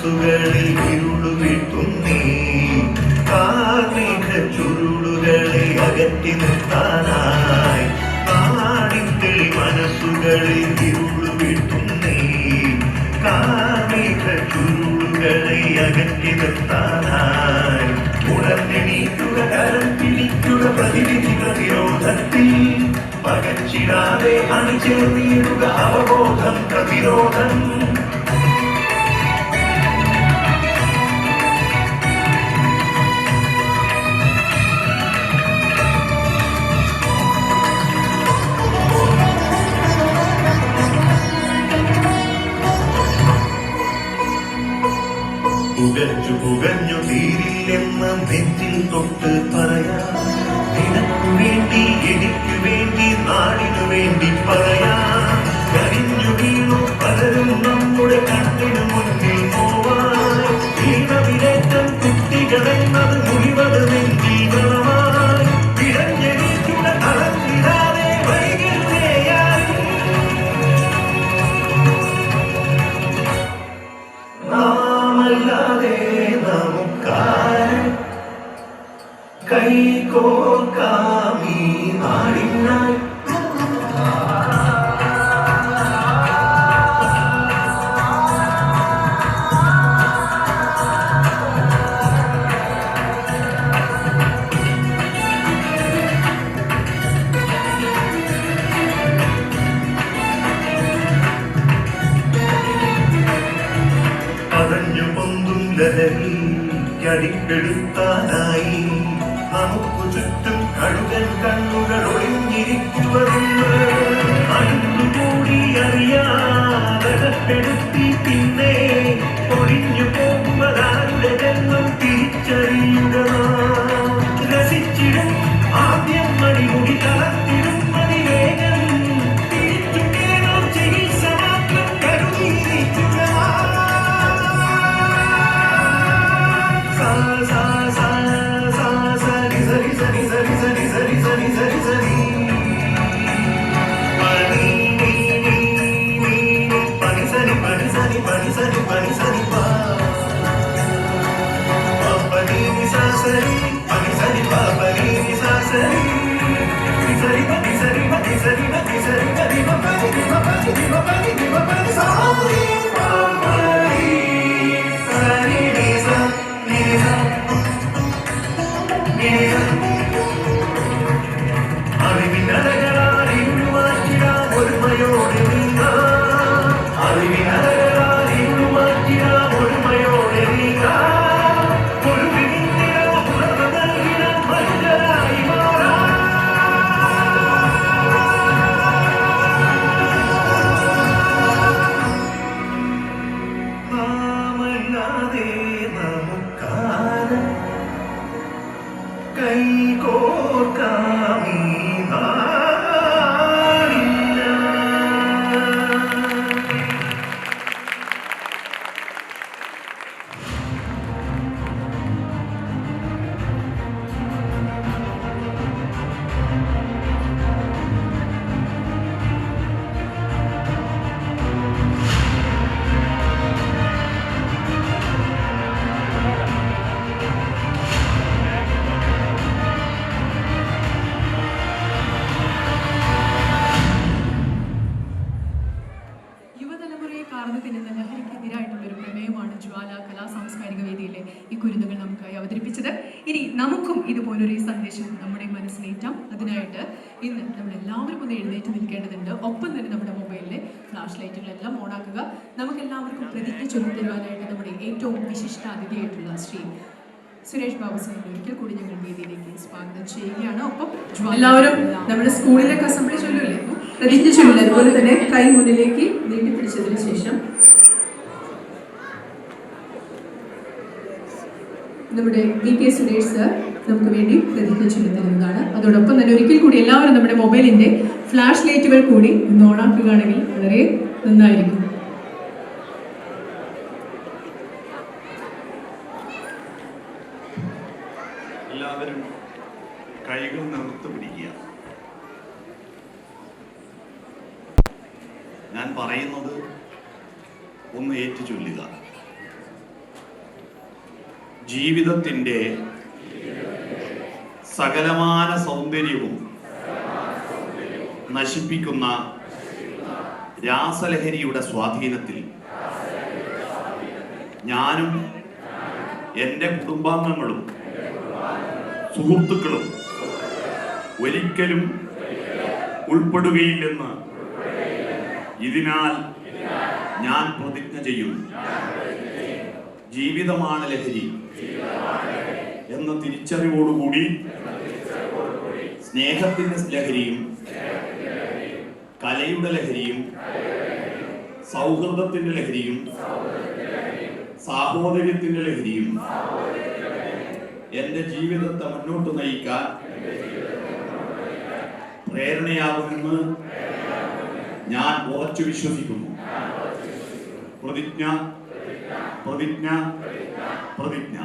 മനസ്സുകളിൽ ഇരുളു വീട്ടുന്നേ കാർമേഘ ചുരുളുകളെ അകറ്റി നിർത്താനായി നാടിന്റെ മനസ്സുകളിൽ ഇരുളു വീട്ടുന്നേ കാർമേഘ ചുരുളുകളെ അകറ്റി നിർത്താനായി ഉണർന്നെണീക്കുക കരം പിടിക്കുക പ്രതിവിധി പ്രതിരോധത്തിൽ പകച്ചിടാതെ അണിചേർന്നിടുക അവബോധം പ്രതിരോധം പുകഞ്ഞു തീരില്ലെന്ന് നെഞ്ചിൽ തൊട്ട് പറയാം നിനക്കു വേണ്ടി എനിക്ക് വേണ്ടി നാടിനു വേണ്ടി പറയാം കരിഞ്ഞു വീണു പലരും നമ്മുടെ കണ്ണിനു മുന്നിൽ പോവാൻ വീണവിലേറ്റം കുട്ടികളെന്നത് മുഴുവത് നെഞ്ചിൽ ഗണമായി പിഴഞ്ഞെണീക്കുക തളർന്നിടാതെ വൈകരുതേയായി നാമല്ലാതെ നമുക്കാരും കൈകോർക്കാം ഈ നാടിനായി പതഞ്ഞു പൊന്തും ലഹരിക്കടിപ്പെടുത്താനായി നമുക്കു ചുറ്റും കഴുകൻ കണ്ണുകൾ ഒളിഞ്ഞിരിക്കുവതെന്ന് അടുത്തുകൂടി അറിയാതപ്പെടുത്തി പിന്നെ ഒളിഞ്ഞു പോകുന്നതാരുടെ ജന്മം തിരിച്ചറിയുക രസിച്ചിടും ആദ്യം മണിമുടി തളർത്തിടും മതിവേഗം തിരിച്ചു കേരളം ചികിത്സ മാത്രം കരുതിയിരിക്കുക ഇനി നമുക്കും ഇതുപോലൊരു സന്ദേശം നമ്മുടെ മനസ്സിലേറ്റാം. അതിനായിട്ട് ഇന്ന് നമ്മൾ എല്ലാവരും ഒന്ന് എഴുന്നേറ്റ് നിൽക്കേണ്ടതുണ്ട്. ഒപ്പം തന്നെ നമ്മുടെ മൊബൈലിലെ ഫ്ലാഷ് ലൈറ്റുകളെല്ലാം ഓണാക്കുക. നമുക്ക് എല്ലാവർക്കും പ്രതിജ്ഞ ചൊല്ലിത്തരുവാനായിട്ട് നമ്മുടെ ഏറ്റവും വിശിഷ്ട അതിഥിയായിട്ടുള്ള ശ്രീ സുരേഷ് ബാബു സാറിനെ ഒരിക്കൽ കൂടി ഞങ്ങൾ വേദിയിലേക്ക് സ്വാഗതം ചെയ്യുകയാണ്. ഒപ്പം എല്ലാവരും നമ്മുടെ സ്കൂളിലേക്ക് അസംബ്ലി ചൊല്ലില്ലേ, പ്രതിജ്ഞ ചൊല്ലില്ല. അതുപോലെ തന്നെ കൈ മുന്നിലേക്ക് നീട്ടിപ്പിടിച്ചതിന് ശേഷം നമ്മുടെ VK സുരേഷ് സർ നമുക്ക് വേണ്ടി പ്രതിജ്ഞ ചൊല്ലിത്തരുന്നതാണ്. അതോടൊപ്പം തന്നെ ഒരിക്കൽ കൂടി എല്ലാവരും നമ്മുടെ മൊബൈലിന്റെ ഫ്ലാഷ് ലൈറ്റുകൾ കൂടി ഒന്ന് ഓണാക്കുകയാണെങ്കിൽ വളരെ നന്നായിരിക്കും. എല്ലാവരും കൈകൾ നിലത്ത് പിടിക്കുക. ഞാൻ പറയുന്നത് ഒന്ന് ഏറ്റു ചൊല്ലുക. ജീവിതത്തിൻ്റെ സകലമാന സൗന്ദര്യവും നശിപ്പിക്കുന്ന രാസലഹരിയുടെ സ്വാധീനത്തിൽ ഞാനും എൻ്റെ കുടുംബാംഗങ്ങളും സുഹൃത്തുക്കളും ഒരിക്കലും ഉൾപ്പെടുകയില്ലെന്ന് ഇതിനാൽ ഞാൻ പ്രതിജ്ഞ ചെയ്യുന്നു. ജീവിതമാണ് ലഹരി എന്ന തിരിച്ചറിവോടുകൂടി സ്നേഹത്തിൻ്റെ ലഹരിയും കലയുടെ ലഹരിയും സൗഹൃദത്തിൻ്റെ ലഹരിയും സാഹോദര്യത്തിൻ്റെ ലഹരിയും എൻ്റെ ജീവിതത്തെ മുന്നോട്ട് നയിക്കാൻ പ്രേരണയാകുമെന്ന് ഞാൻ ഉറച്ചു വിശ്വസിക്കുന്നു. പ്രതിജ്ഞ പ്രതിജ്ഞ പ്രതിജ്ഞ.